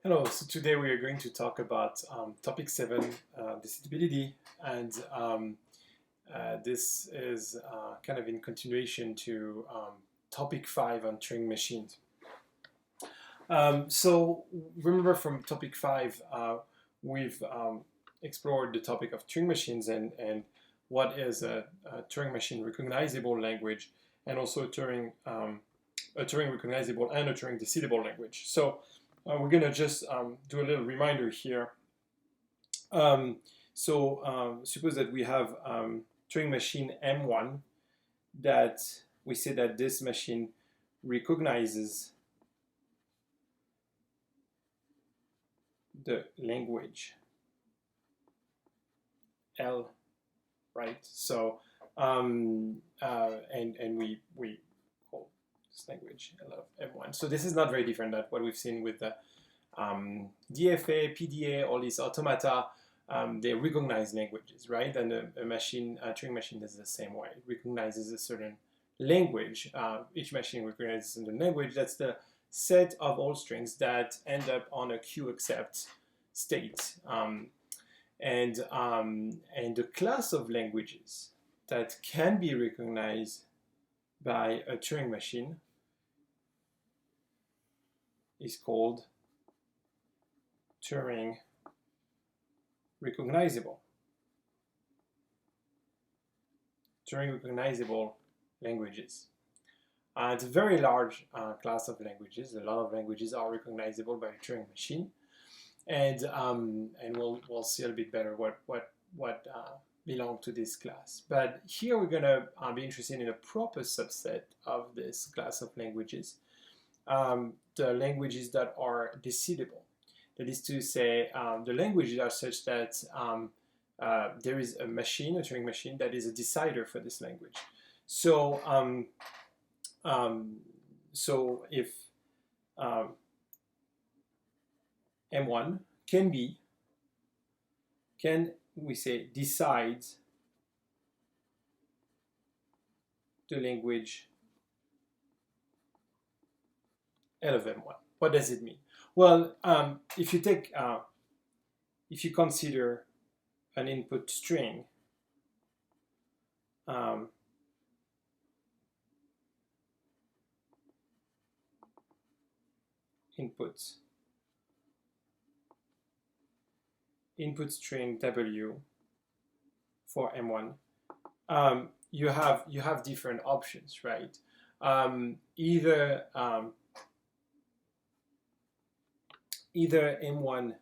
Hello, so today we are going to talk about topic 7, decidability, and this is kind of in continuation to topic 5 on Turing machines. So remember from topic 5, we've explored the topic of Turing machines and what is a Turing machine recognizable language, and also a Turing recognizable and a Turing decidable language. So we're going to just do a little reminder here. Suppose that we have Turing machine M1 that we say that this machine recognizes the language L, right? So and we call this language M1. So this is not very different than what we've seen with the DFA, PDA, all these automata. They recognize languages, right? And a Turing machine is the same way. It recognizes a certain language. Each machine recognizes a language. That's the set of all strings that end up on a Q accept state. And the class of languages that can be recognized by a Turing machine is called Turing recognizable. Turing recognizable languages. It's a very large class of languages. A lot of languages are recognizable by a Turing machine, and we'll see a little bit better what belong to this class. But here we're gonna be interested in a proper subset of this class of languages, the languages that are decidable. That is to say, the languages are such that there is a machine, a Turing machine, that is a decider for this language. So, so if M1 can we say decides the language L of M1. What does it mean? Well, if you consider an input string, input string W for M1, you have different options, right? Either M1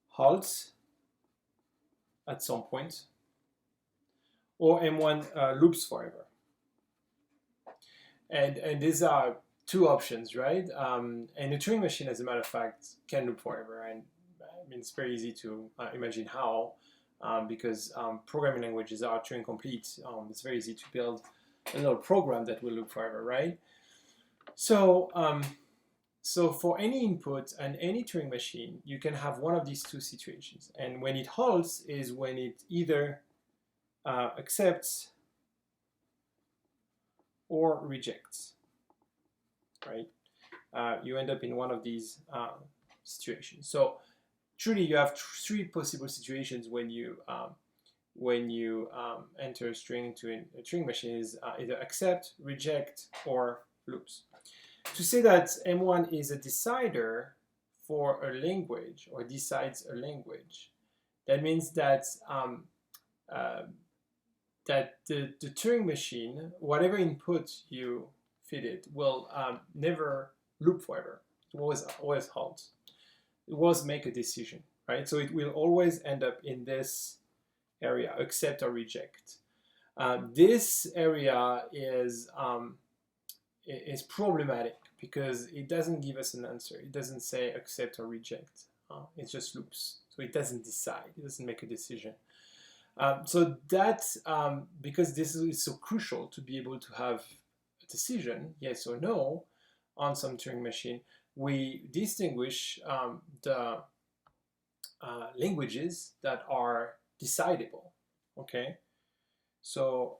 halts at some point, or M1 loops forever. And these are two options, right? And a Turing machine, as a matter of fact, can loop forever. And I mean, it's very easy to imagine how, because programming languages are Turing complete. It's very easy to build a little program that will loop forever, right? So, so for any input and any Turing machine, you can have one of these two situations. And when it halts is when it either accepts or rejects, right? You end up in one of these situations. So truly, you have three possible situations when you enter a string into a Turing machine: is either accept, reject, or loops. To say that M1 is a decider for a language or decides a language, that means that that the Turing machine, whatever input you feed it, will never loop forever. It always halt. It always make a decision, right? So it will always end up in this area, accept or reject. This area is problematic because it doesn't give us an answer. It doesn't say accept or reject. It just loops. So it doesn't decide. It doesn't make a decision. So that's because this is so crucial to be able to have a decision, yes or no, on some Turing machine. We distinguish the languages that are decidable. Okay, so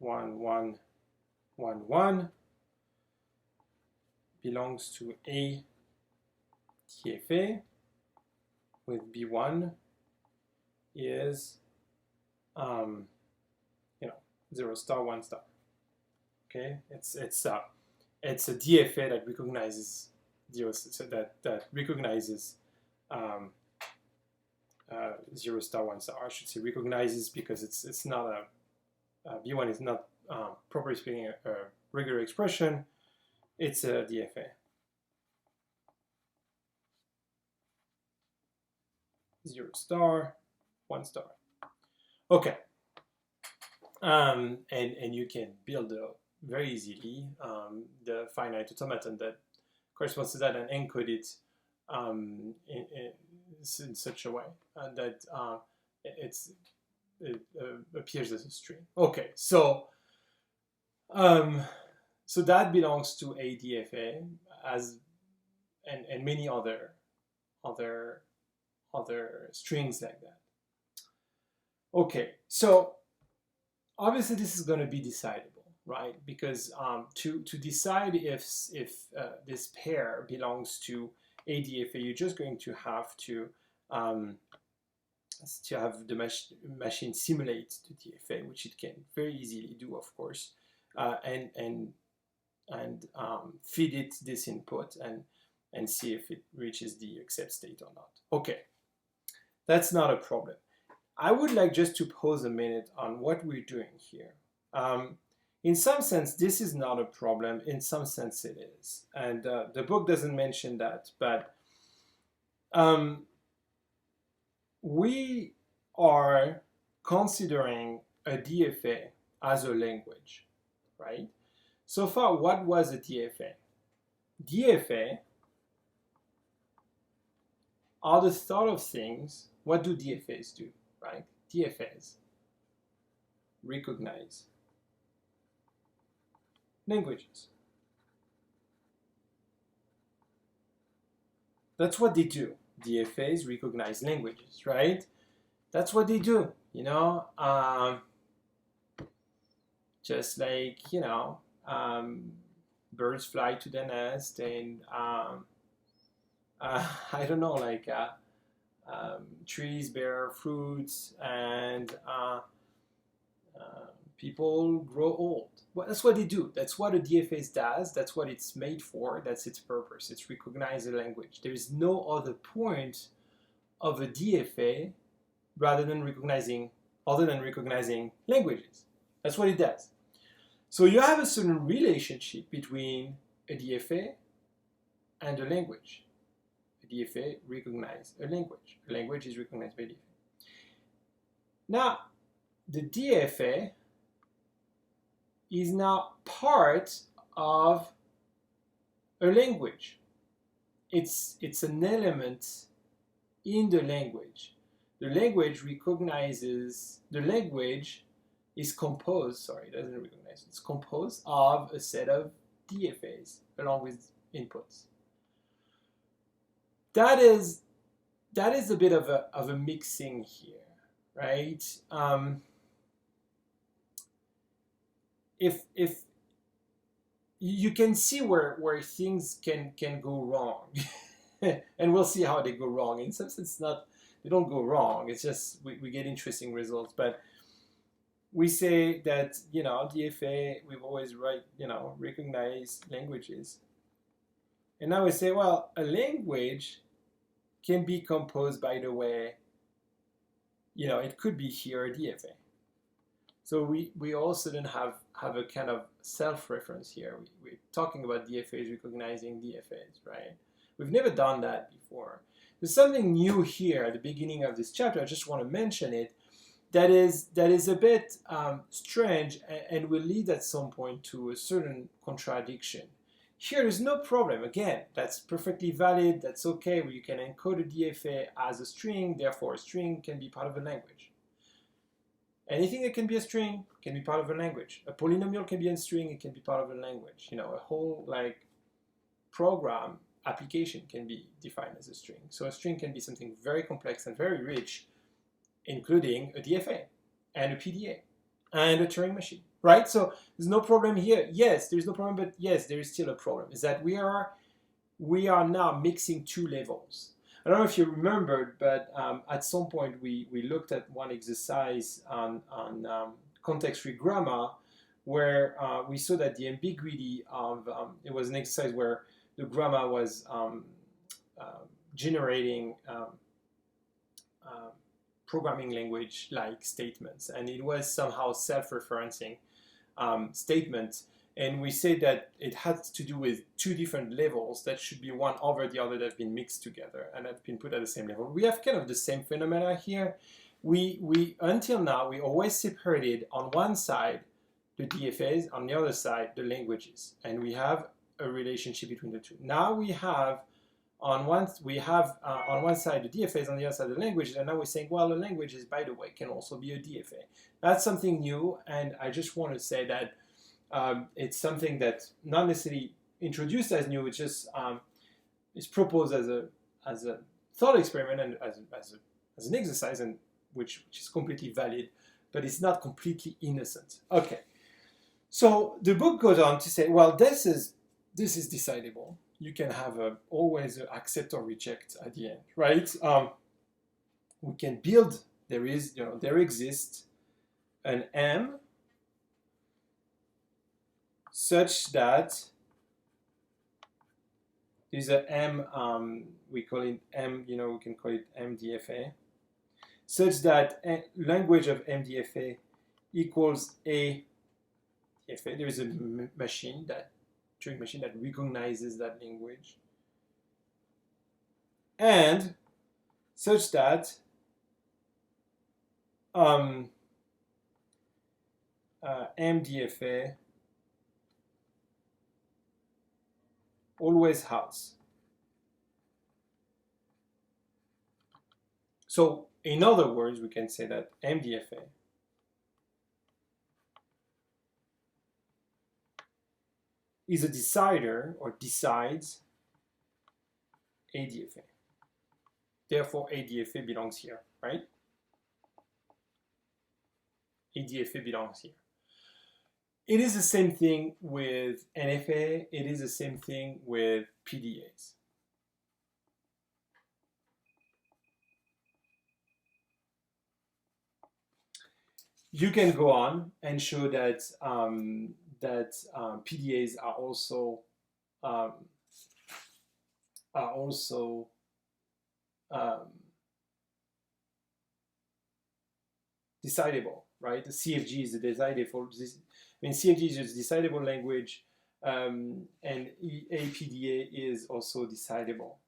1, 1, 1, 1 belongs to a DFA with B1 is 0 star 1 star. Okay, it's a DFA that recognizes that recognizes 0 star 1 star. I should say recognizes because it's not B1 is not properly speaking a regular expression. It's a DFA. 0 star 1 star. Okay. And you can build very easily the finite automaton that corresponds to that and encode it in such a way that it appears as a string. Okay, so so that belongs to a DFA and many other strings like that. Okay, so obviously this is going to be decidable, right? Because to decide if this pair belongs to a DFA, you're just going to have to have the machine simulate the DFA, which it can very easily do, of course, and feed it this input and see if it reaches the accept state or not. Okay, that's not a problem. I would like just to pause a minute on what we're doing here. In some sense, this is not a problem. In some sense, it is. And the book doesn't mention that, but we are considering a DFA as a language, right? So far, what was a DFA? DFA are the sort of things. What do DFAs do, right? DFAs recognize languages. That's what they do. DFAs recognize languages, right? That's what they do, you know. Just like, you know, birds fly to the nest, and I don't know, like trees bear fruits, and people grow old. Well, that's what they do. That's what a DFA does. That's what it's made for. That's its purpose. It's recognize a language. There is no other point of a DFA other than recognizing languages. That's what it does. So you have a certain relationship between a DFA and a language. A DFA recognizes a language. A language is recognized by DFA. Now, the DFA is now part of a language. It's an element in the language. The language is composed, it doesn't recognize, it's composed of a set of DFAs along with inputs. That is a bit of a mixing here, right? If you can see where things can go wrong, and we'll see how they go wrong. In some sense, they don't go wrong. It's just we get interesting results. But we say that, you know, DFA, we've always recognize languages, and now we say, well, a language can be composed by the way, you know, it could be here a DFA. So we also then have a kind of self-reference here. We're talking about DFAs recognizing DFAs, right? We've never done that before. There's something new here at the beginning of this chapter. I just want to mention it. That is a bit strange and will lead at some point to a certain contradiction. Here, there's no problem. Again, that's perfectly valid. That's okay. You can encode a DFA as a string. Therefore, a string can be part of a language. Anything that can be a string can be part of a language. A polynomial can be a string. It can be part of a language. You know, a whole program application can be defined as a string. So a string can be something very complex and very rich, including a DFA and a PDA and a Turing machine. right? So there's no problem here. Yes, there's no problem, but yes, there is still a problem. Is that we are now mixing two levels. I don't know if you remembered, but at some point we looked at one exercise on context-free grammar, where we saw that the ambiguity of it was an exercise where the grammar was generating programming language like statements, and it was somehow self-referencing statements. And we say that it has to do with two different levels that should be one over the other that have been mixed together and have been put at the same level. We have kind of the same phenomena here. We until now we always separated on one side the DFAs, on the other side the languages, and we have a relationship between the two. Now we have on one side the DFAs, on the other side the languages, and now we're saying, well, the languages, by the way, can also be a DFA. That's something new, and I just want to say that it's something that's not necessarily introduced as new. It's just it's proposed as a thought experiment and as an exercise, and which is completely valid, but it's not completely innocent. Okay, so the book goes on to say, well, this is decidable. You can have always accept or reject at the end, right? We can build. There exists an M such that there's a M. We call it M. We can call it MDFA, such that language of MDFA equals a DFA. There is a machine that recognizes that language, and such that MDFA always halts. So in other words, we can say that MDFA is a decider or decides ADFA. Therefore, ADFA belongs here, right? ADFA belongs here. It is the same thing with NFA. It is the same thing with PDAs. You can go on and show that PDAs are also decidable, right? The CFG is a decidable. CFG is a decidable language, and APDA is also decidable.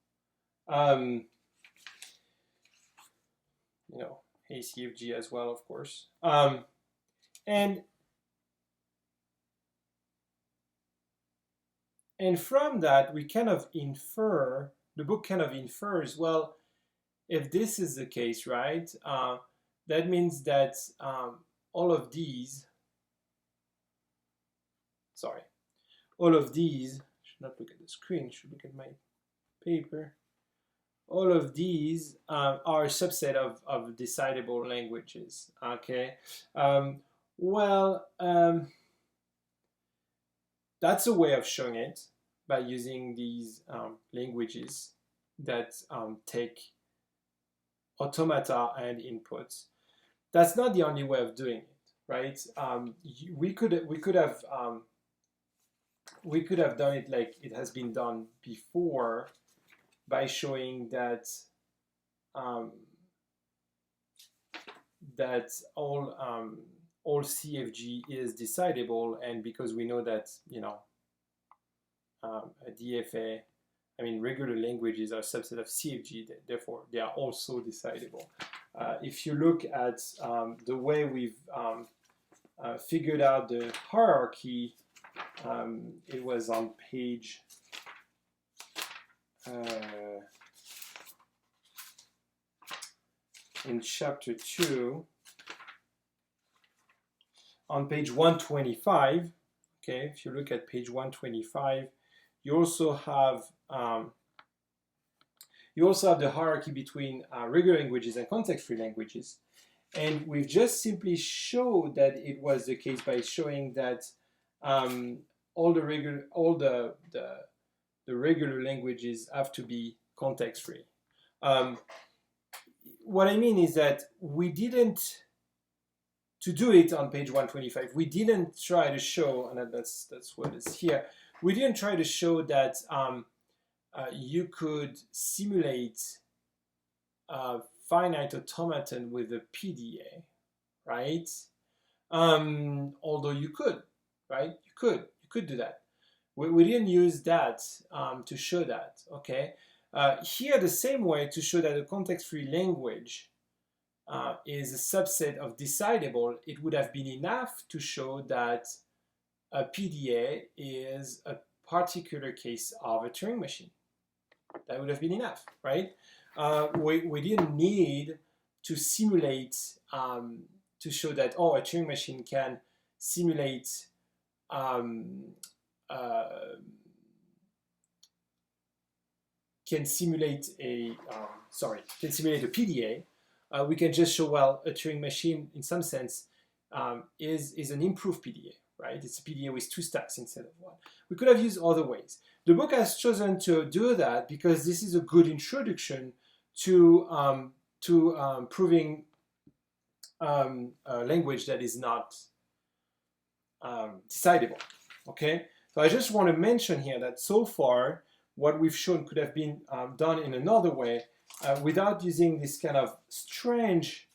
ACFG as well, of course. And from that, we kind of infer, the book kind of infers, well, if this is the case, right, that means that all of these, I should not look at the screen, should look at my paper. All of these are a subset of decidable languages, okay? That's a way of showing it, by using these languages that take automata and inputs. That's not the only way of doing it, right? We could have done it like it has been done before, by showing that all CFG is decidable, and because we know that a DFA, regular languages are a subset of CFG, therefore they are also decidable. If you look at the way we've figured out the hierarchy, it was on page in chapter 2, on page 125. Okay, if you look at page 125, you also have the hierarchy between regular languages and context-free languages. And we've just simply showed that it was the case by showing that all the regular languages have to be context-free. What I mean is that we didn't, to do it on page 125, we didn't try to show, and that's what is here, we didn't try to show that you could simulate a finite automaton with a PDA, right? Although you could, right? You could do that. We didn't use that to show that, okay? Here, the same way to show that a context-free language is a subset of decidable, it would have been enough to show that a PDA is a particular case of a Turing machine. That would have been enough, right? We didn't need to simulate to show that, oh, a Turing machine can simulate can simulate a PDA. We can just show, well, a Turing machine in some sense is an improved PDA, right? It's a PDA with 2 stacks instead of 1. We could have used other ways. The book has chosen to do that because this is a good introduction to proving a language that is not decidable. Okay, so I just want to mention here that so far what we've shown could have been done in another way without using this kind of strange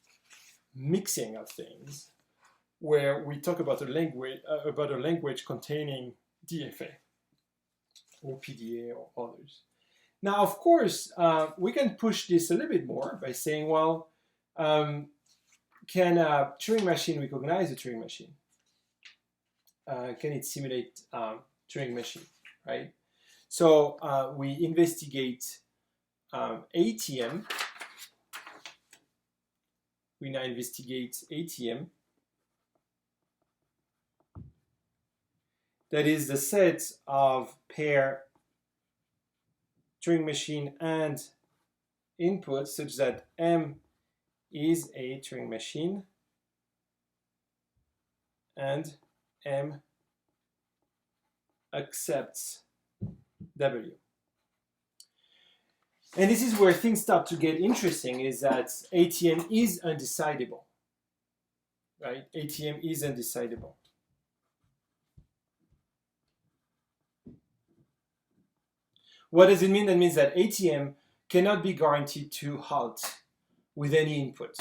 mixing of things, where we talk about a language containing DFA or PDA or others. Now, of course, we can push this a little bit more by saying, well, can a Turing machine recognize a Turing machine? Can it simulate Turing machine, right? So we investigate ATM. We now investigate ATM. That is the set of pair Turing machine and input such that M is a Turing machine and M accepts W. And this is where things start to get interesting, is that ATM is undecidable, right? ATM is undecidable. What does it mean? That means that ATM cannot be guaranteed to halt with any input,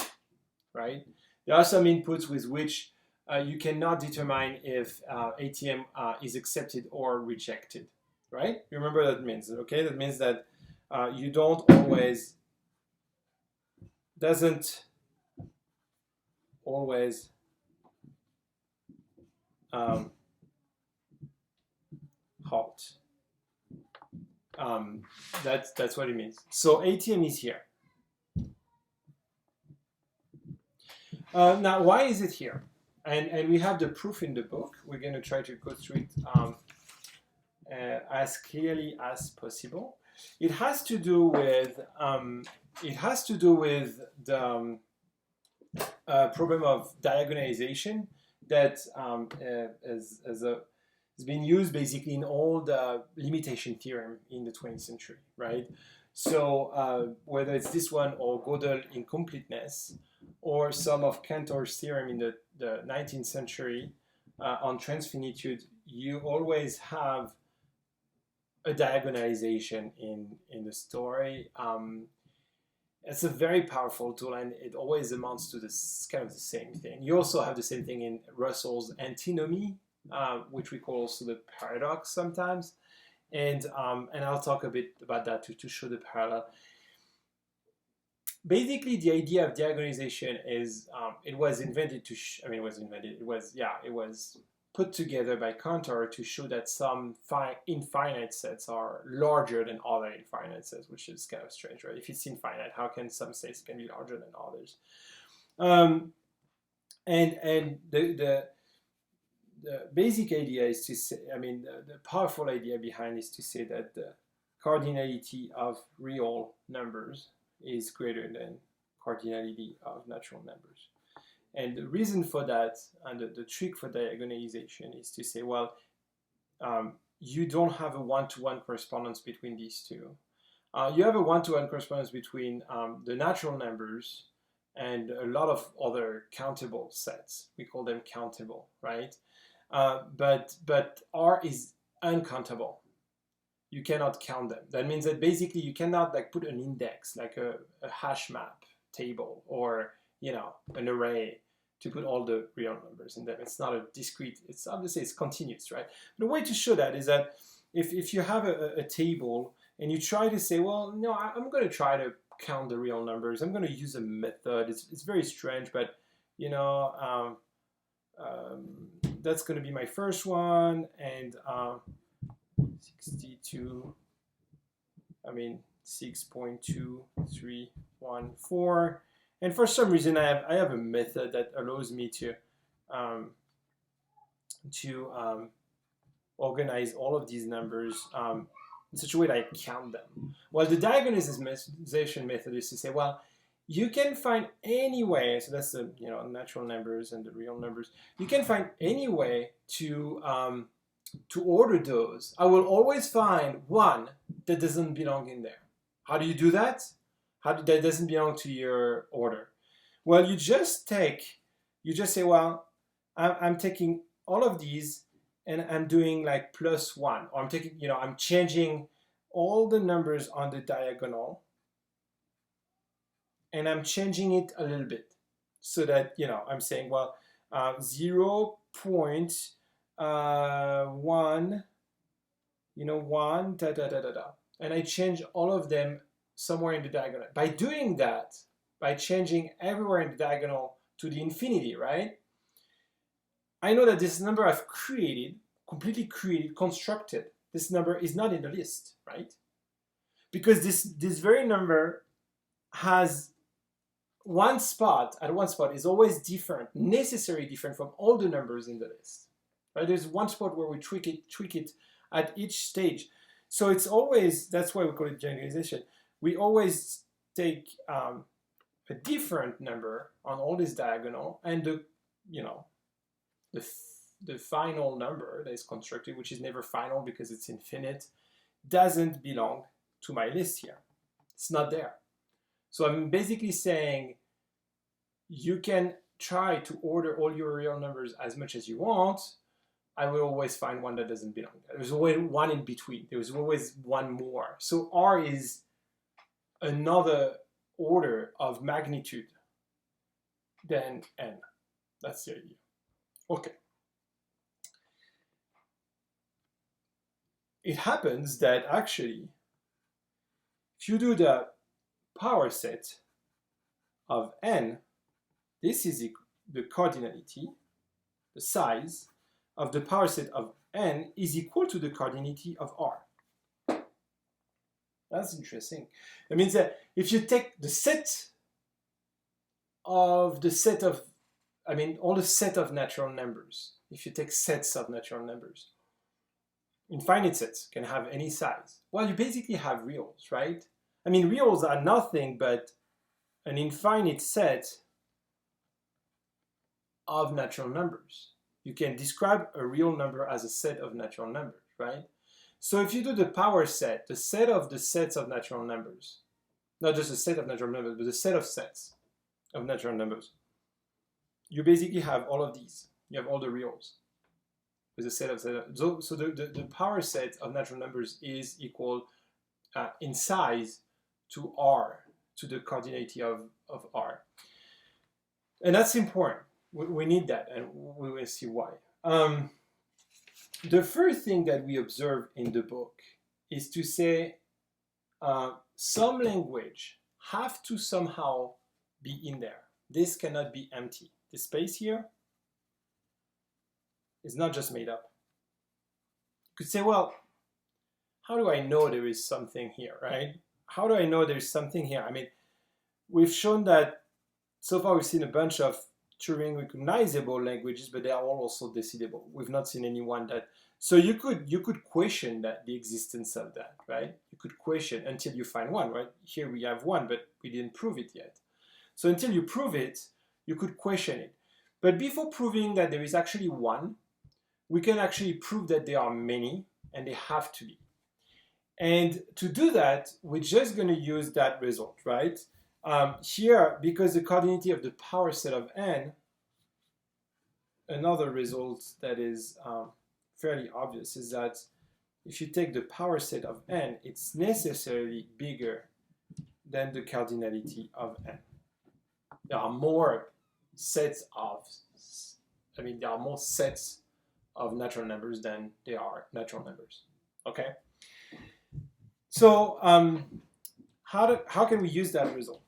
right? There are some inputs with which you cannot determine if ATM is accepted or rejected, right? You remember what that means, okay? That means that you don't always, doesn't always halt. That's what it means. So ATM is here. Now, why is it here? And we have the proof in the book. We're going to try to go through it as clearly as possible. It has to do with the problem of diagonalization that has been used basically in all the limitation theorem in the 20th century, right? So whether it's this one or Gödel incompleteness, or some of Cantor's theorem in the 19th century on transfinitude, you always have a diagonalization in the story. It's a very powerful tool, and it always amounts to this kind of the same thing. You also have the same thing in Russell's antinomy, which we call also the paradox sometimes, and I'll talk a bit about that to show the parallel. Basically, the idea of diagonalization is it was put together by Cantor to show that some infinite sets are larger than other infinite sets, which is kind of strange, right? If it's infinite, how can some sets can be larger than others? And the basic idea is to say, the powerful idea behind is to say that the cardinality of real numbers is greater than cardinality of natural numbers. And the reason for that, and the trick for diagonalization, is to say, well, you don't have a one-to-one correspondence between these two. You have a one-to-one correspondence between the natural numbers and a lot of other countable sets. We call them countable, right? But R is uncountable. You cannot count them. That means that basically you cannot like put an index, like a hash map table, or an array to put all the real numbers in them. It's not a discrete, it's obviously it's continuous, right? The way to show that is that if you have a table and you try to say, well, no, I'm going to try to count the real numbers. I'm going to use a method. It's very strange, but that's going to be my first one, and 62, 6.2314. And for some reason, I have a method that allows me to organize all of these numbers in such a way that I count them. Well, the diagonalization method is to say, well, you can find any way, so that's the natural numbers and the real numbers. You can find any way to order those. I will always find one that doesn't belong in there. How do you do that? That doesn't belong to your order? Well, you just say, well, I'm taking all of these and I'm doing like +1, or I'm taking, I'm changing all the numbers on the diagonal and I'm changing it a little bit so that, I'm saying, well, 0.1, 1, and I change all of them somewhere in the diagonal. By doing that, by changing everywhere in the diagonal to the infinity, right? I know that this number I've completely created, constructed, this number is not in the list, right? Because this very number has one spot is always different, necessarily different from all the numbers in the list. Right? There's one spot where we tweak it at each stage. So it's always, that's why we call it generalization. We always take a different number on all this diagonal, and the final number that is constructed, which is never final because it's infinite, doesn't belong to my list here. It's not there. So I'm basically saying you can try to order all your real numbers as much as you want. I will always find one that doesn't belong there. There's always one in between. There's always one more. So R is another order of magnitude than N. That's the idea. Okay. It happens that actually, if you do the power set of N, this is the cardinality, the size of the power set of N is equal to the cardinality of R. That's interesting. That means that if you take the set of all the set of natural numbers, if you take sets of natural numbers, infinite sets can have any size. Well, you basically have reals, right? Reals are nothing but an infinite set of natural numbers. You can describe a real number as a set of natural numbers, right? So if you do the power set, the set of the sets of natural numbers, not just a set of natural numbers, but the set of sets of natural numbers, you basically have all of these. You have all the reals with a set of so the power set of natural numbers is equal in size to R, to the cardinality of R. And that's important. We need that, and we will see why. The first thing that we observe in the book is to say some language have to somehow be in there. This cannot be empty. The space here is not just made up. You could say, well, how do I know there is something here, right? How do I know there's something here? We've shown that so far we've seen a bunch of Turing recognizable languages, but they are all also decidable. We've not seen anyone that. So you could question the existence of that, right? You could question until you find one, right? Here we have one, but we didn't prove it yet. So until you prove it, you could question it. But before proving that there is actually one, we can actually prove that there are many, and they have to be. And to do that, we're just going to use that result, right? Here, because the coordinate of the power set of n, another result that is fairly obvious is that if you take the power set of n, it's necessarily bigger than the cardinality of n. There are more sets of, there are more sets of natural numbers than there are natural numbers, okay? So how can we use that result?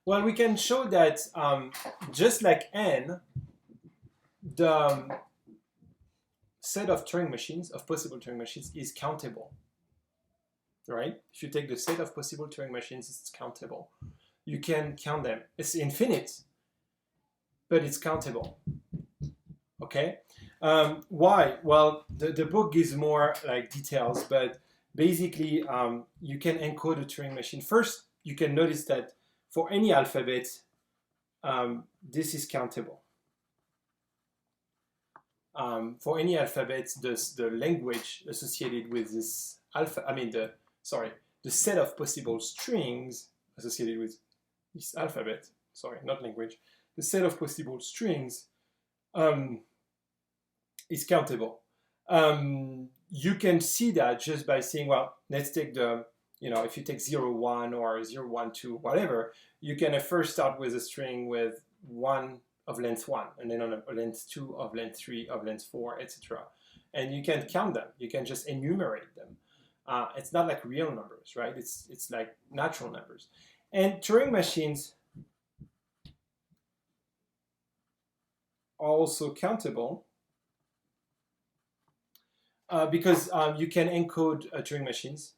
Well, we can show that just like n, the set of Turing machines, of possible Turing machines, is countable, right? If you take the set of possible Turing machines, it's countable. You can count them. It's infinite, but it's countable, okay? Why? Well, the book gives more like details, but basically you can encode a Turing machine. First, you can notice that for any alphabet, this is countable. For any alphabet, the language associated with this the set of possible strings associated with this alphabet, not language, the set of possible strings is countable. You can see that just by saying, well, let's take the, if you take 0, 1 or 0, 1, 2, whatever, you can first start with a string with 1 of length 1, and then on a length 2, of length 3, of length 4, etc. And you can count them. You can just enumerate them. It's not like real numbers, right? It's like natural numbers. And Turing machines are also countable because you can encode Turing machines.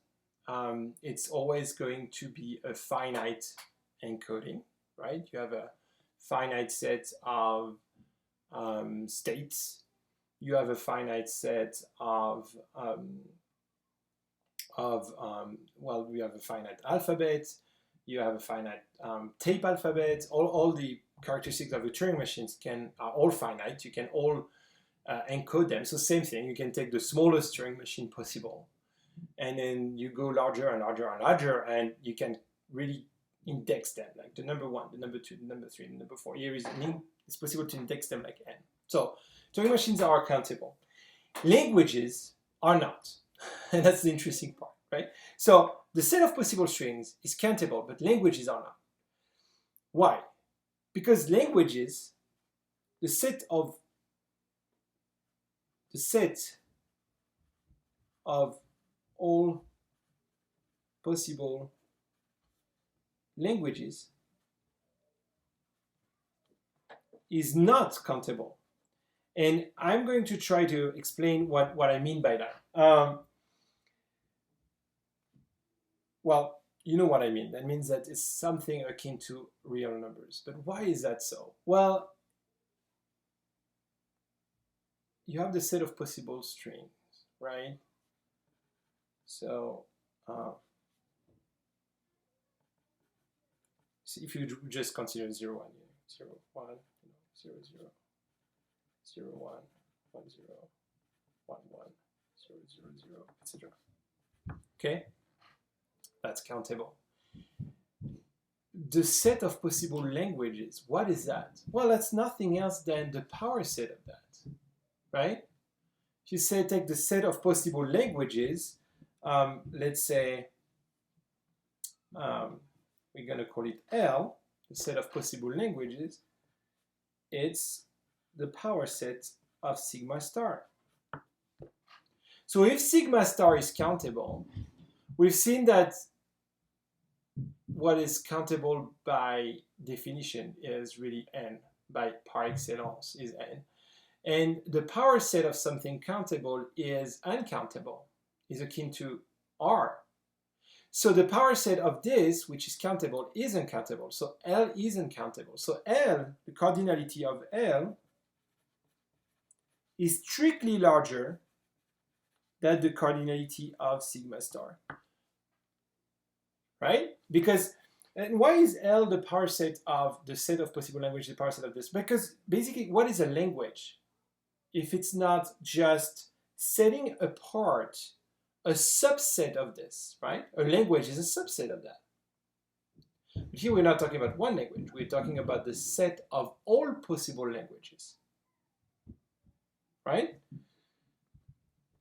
It's always going to be a finite encoding, right? You have a finite set of states. You have a finite set of we have a finite alphabet. You have a finite tape alphabet. All the characteristics of the Turing machines are all finite. You can all encode them. So same thing. You can take the smallest Turing machine possible, and then you go larger and larger and larger, and you can really index them, like the number 1, the number 2, the number 3, the number 4. Here it's possible to index them like n. So Turing machines are countable. Languages are not. And that's the interesting part, right? So the set of possible strings is countable, but languages are not. Why? Because languages, the set of all possible languages is not countable. And I'm going to try to explain what I mean by that. Well, you know what I mean. That means that it's something akin to real numbers. But why is that so? Well, you have the set of possible strings, right? So if you just consider 0, 1, 0, 1, 0, 0, 0, 1, 1, 0, 1, 1, 0, 0, 0, etc. Okay? That's countable. The set of possible languages, what is that? Well, that's nothing else than the power set of that, right? If you say take the set of possible languages, let's say we're going to call it L, the set of possible languages, it's the power set of sigma star. So if sigma star is countable, we've seen that what is countable by definition is really n, by par excellence is n. And the power set of something countable is uncountable, is akin to R. So the power set of this, which is countable, is uncountable. So L is uncountable. So L, the cardinality of L, is strictly larger than the cardinality of sigma star. Right? Because And why is L the power set of the set of possible languages, the power set of this? Because basically, what is a language if it's not just setting apart a subset of this, right? A language is a subset of that. But here we're not talking about one language. We're talking about the set of all possible languages, right?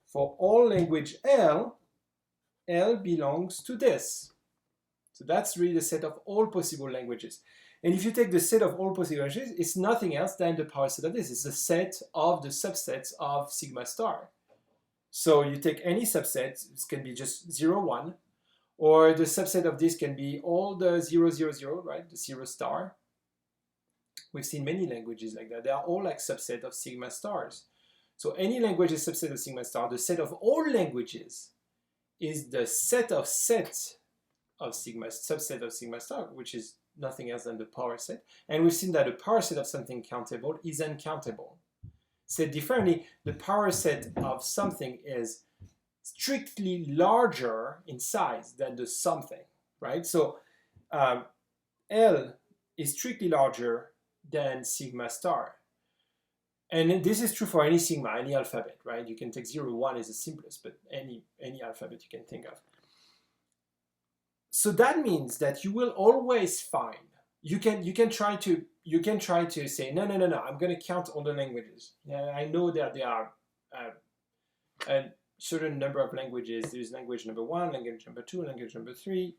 For all language L, L belongs to this. So that's really the set of all possible languages. And if you take the set of all possible languages, it's nothing else than the power set of this. It's the set of the subsets of sigma star. So you take any subset, it can be just 0, 1, or the subset of this can be all the 0, 0, 0, right? The 0 star. We've seen many languages like that. They are all like subset of sigma stars. So any language is subset of sigma star. The set of all languages is the set of sigma, subset of sigma star, which is nothing else than the power set. And we've seen that the power set of something countable is uncountable. Said differently, the power set of something is strictly larger in size than the something, right? So L is strictly larger than sigma star. And this is true for any sigma, any alphabet, right? You can take 0, 1 is the simplest, but any alphabet you can think of. So that means that you will always find, you can try to say, no, I'm going to count all the languages. I know that there are a certain number of languages. There's language number 1, language number 2, language number 3.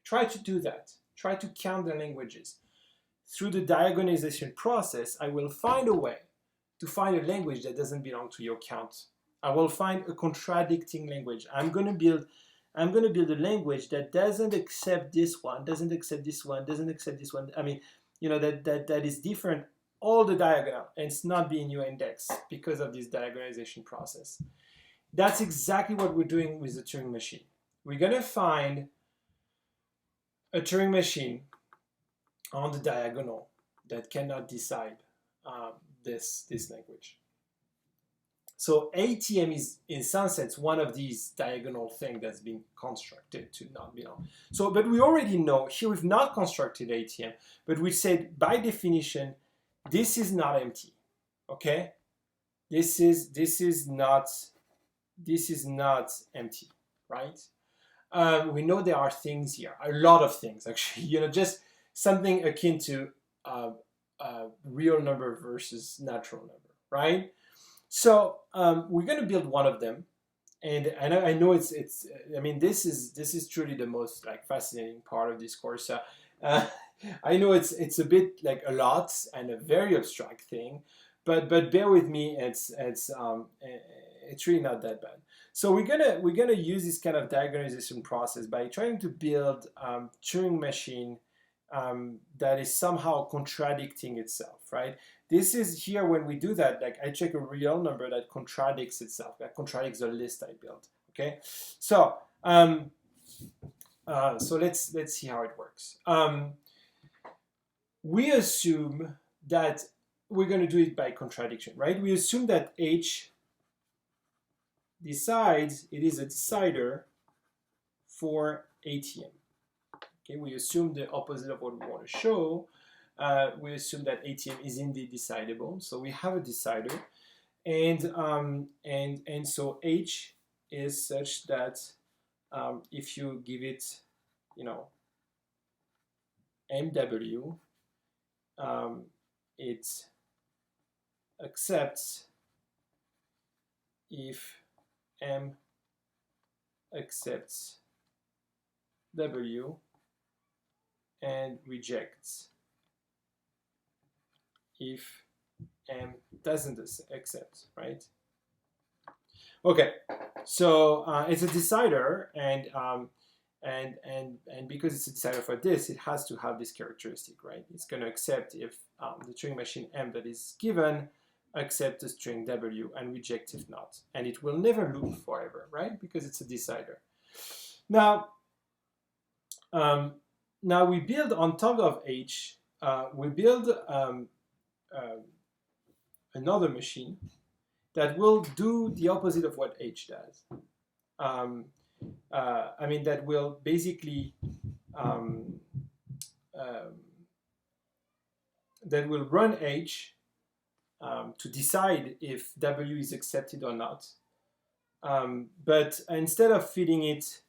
Try to do that. Try to count the languages. Through the diagonalization process, I will find a way to find a language that doesn't belong to your count. I will find a contradicting language. I'm going to build a language that doesn't accept this one, doesn't accept this one, doesn't accept this one. I mean, that is different all the diagonal, and it's not being your index because of this diagonalization process. That's exactly what we're doing with the Turing machine. We're going to find a Turing machine on the diagonal that cannot decide this language. So ATM is, in some sense, one of these diagonal things that's been constructed to not belong. So, but we already know, here we've not constructed ATM, but we said, by definition, this is not empty, okay? This is not empty, right? We know there are things here, a lot of things, actually, just something akin to real number versus natural number, right? So we're going to build one of them, and I know it's I mean, this is truly the most fascinating part of this course. I know it's a bit like a lot and a very abstract thing, but bear with me. It's really not that bad. So we're gonna use this kind of diagonalization process by trying to build Turing machine that is somehow contradicting itself, right? This is here when we do that, I check a real number that contradicts itself, that contradicts the list I built, okay? So, so let's see how it works. We assume that we're going to do it by contradiction, right? We assume that H decides it is a decider for ATM. Okay, we assume the opposite of what we want to show. We assume that ATM is indeed decidable, so we have a decider, and so H is such that if you give it, MW, it accepts if M accepts W and rejects if M doesn't accept, right? Okay, so it's a decider, and because it's a decider for this, it has to have this characteristic, right? It's going to accept if the Turing machine M that is given accepts the string W and reject if not, and it will never loop forever, right? Because it's a decider. Now we build on top of H, we build another machine that will do the opposite of what H does. I mean, that will basically that will run H to decide if W is accepted or not. But instead of feeding it,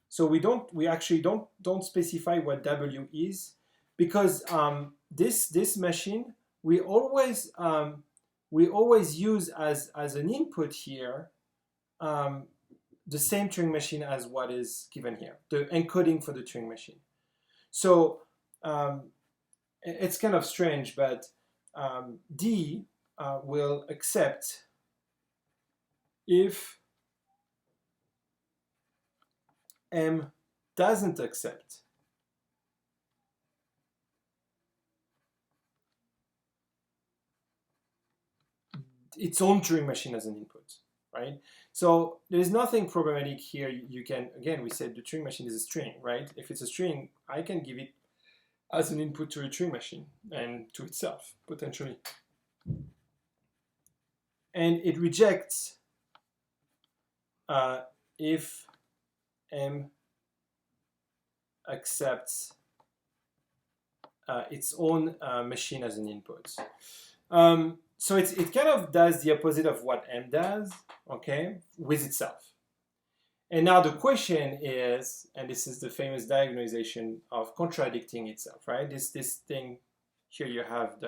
so we actually don't specify what W is, because this machine we always use as an input here the same Turing machine as what is given here, the encoding for the Turing machine. So it's kind of strange, but D will accept if M doesn't accept its own Turing machine as an input, right? So there's nothing problematic here. You can, again, we said the Turing machine is a string, right? If it's a string, I can give it as an input to a Turing machine and to itself, potentially. And it rejects if M accepts its own machine as an input. So it kind of does the opposite of what M does, okay, with itself. And now the question is, and this is the famous diagonalization of contradicting itself, right? This thing here, you have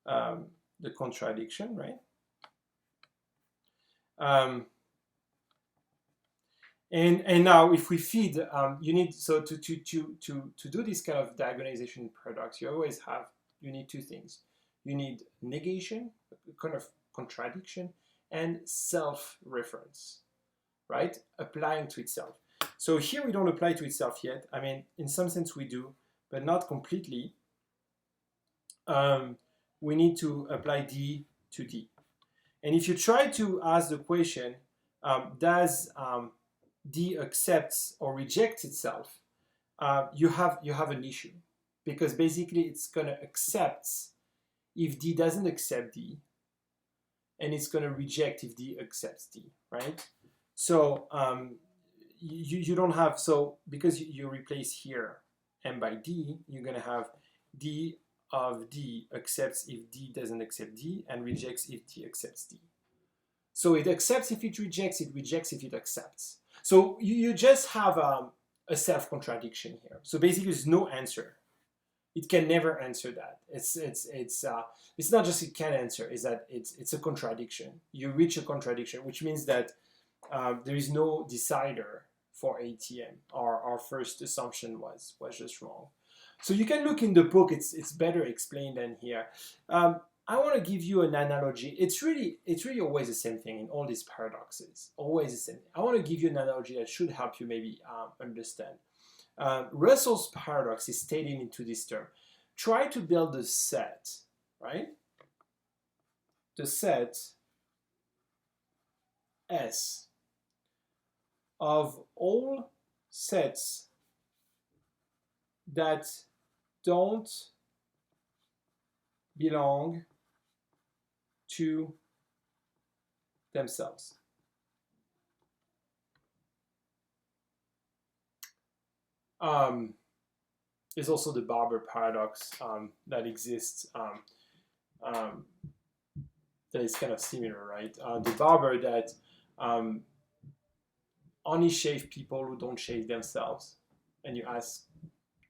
the contradiction, right? And now if we feed, you need, so to do this kind of diagonalization paradox, you need two things. You need negation, kind of contradiction, and self-reference, right? Applying to itself. So here we don't apply to itself yet. I mean, in some sense we do, but not completely. We need to apply D to D. And if you try to ask the question, does D accepts or rejects itself, you have an issue, because basically it's going to accept if D doesn't accept D, and it's going to reject if D accepts D, right? So you don't have, so because you replace here M by D, you're going to have D of D accepts if D doesn't accept D, and rejects if D accepts D. So it accepts if it rejects if it accepts. So you just have a self-contradiction here. So basically there's no answer. It can never answer that. It's not just it can answer, it's that it's a contradiction. You reach a contradiction, which means that there is no decider for ATM. Our first assumption was just wrong. So you can look in the book, it's better explained than here. I want to give you an analogy. It's really always the same thing in all these paradoxes. Always the same thing. I want to give you an analogy that should help you maybe understand. Russell's paradox is stated into this term. Try to build a set, right? The set S of all sets that don't belong to themselves. There's also the Barber paradox that exists that is kind of similar, right? The Barber that only shave people who don't shave themselves, and you ask,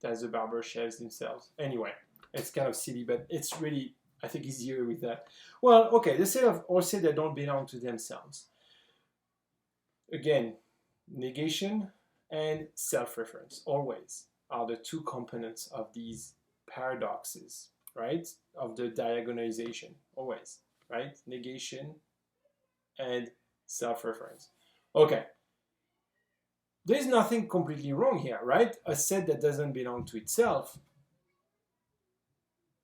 does the barber shave themselves? Anyway, it's kind of silly, but it's really, I think, easier with that. Well, okay, the set of all sets that don't belong to themselves. Again, negation and self-reference always are the two components of these paradoxes, right? Of the diagonalization, always, right? Negation and self-reference. Okay. There's nothing completely wrong here, right? A set that doesn't belong to itself,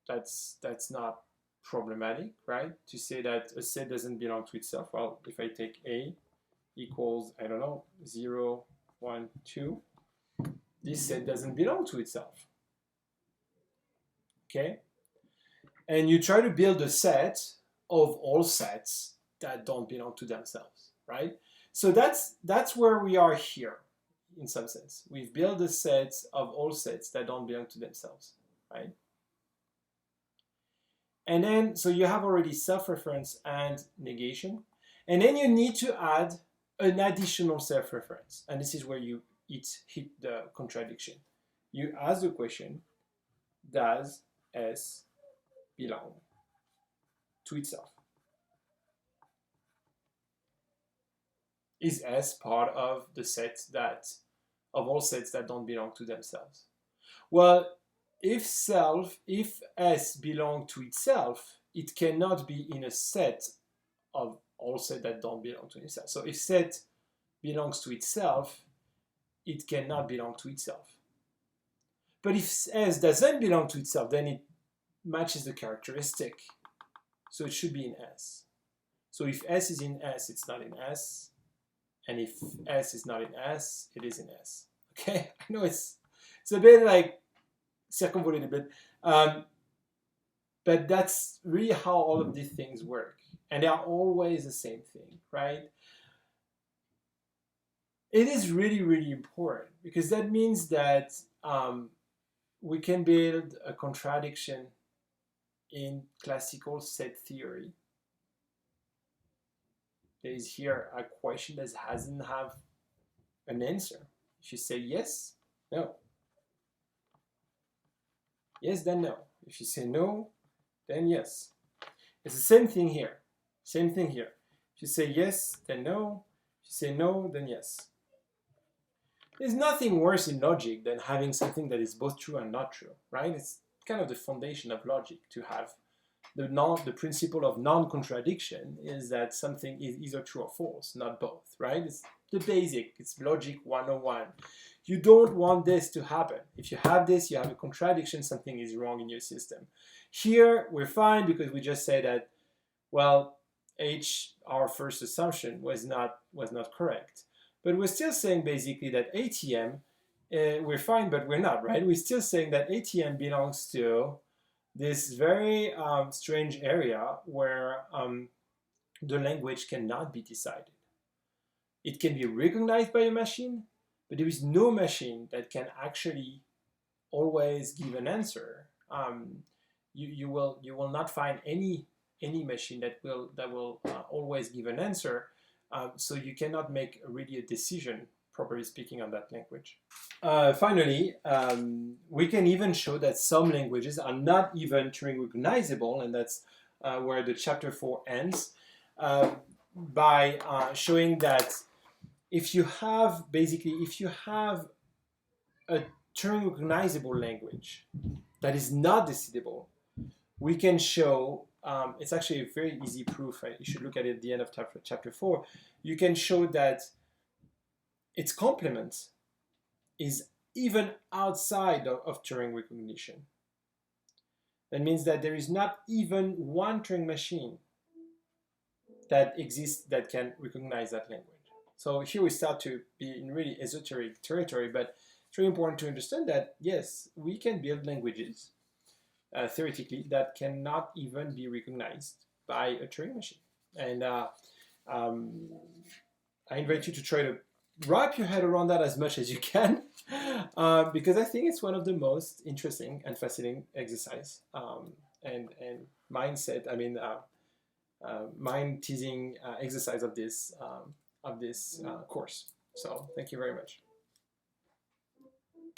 that's not problematic, right? To say that a set doesn't belong to itself. Well, if I take A equals, I don't know, 0, 1, 2, this set doesn't belong to itself. Okay? And you try to build a set of all sets that don't belong to themselves, right? So that's where we are here. in some sense. We've built a set of all sets that don't belong to themselves, right? And then, so you have already self-reference and negation. And then you need to add an additional self-reference. And this is where you hit the contradiction. You ask the question, does S belong to itself? Is S part of the set of all sets that don't belong to themselves? Well, if S belongs to itself, it cannot be in a set of all sets that don't belong to itself. So if set belongs to itself, it cannot belong to itself. But if S doesn't belong to itself, then it matches the characteristic. So it should be in S. So if S is in S, it's not in S. And if S is not in S, it is in S. Okay, I know it's a bit like circumvoluted, but that's really how all of these things work. And they are always the same thing, right? It is really, really important because that means that we can build a contradiction in classical set theory. There is here a question that doesn't have an answer. If you say yes, no. Yes, then no. If you say no, then yes. It's the same thing here. Same thing here. If you say yes, then no. If you say no, then yes. There's nothing worse in logic than having something that is both true and not true, right? It's kind of the foundation of logic to have the principle of non-contradiction is that something is either true or false, not both, right? It's the basic, it's logic 101. You don't want this to happen. If you have this, you have a contradiction, something is wrong in your system. Here, we're fine because we just say that, well, H, our first assumption, was not correct. But we're still saying basically that ATM, we're fine, but we're not, right? We're still saying that ATM belongs to this very strange area where the language cannot be decided. It can be recognized by a machine, but there is no machine that can actually always give an answer. You will not find any machine that will always give an answer. So you cannot make really a decision, properly speaking, on that language. Finally, we can even show that some languages are not even Turing recognizable, and that's where the chapter 4 ends, by showing that if you have a Turing recognizable language that is not decidable, we can show, it's actually a very easy proof, right? You should look at it at the end of chapter 4. You can show that its complement is even outside of Turing recognition. That means that there is not even one Turing machine that exists that can recognize that language. So here we start to be in really esoteric territory, but it's really important to understand that, yes, we can build languages, theoretically, that cannot even be recognized by a Turing machine. And I invite you to try to wrap your head around that as much as you can, because I think it's one of the most interesting and fascinating exercise and mindset. I mean, mind-teasing exercise of this course. So thank you very much.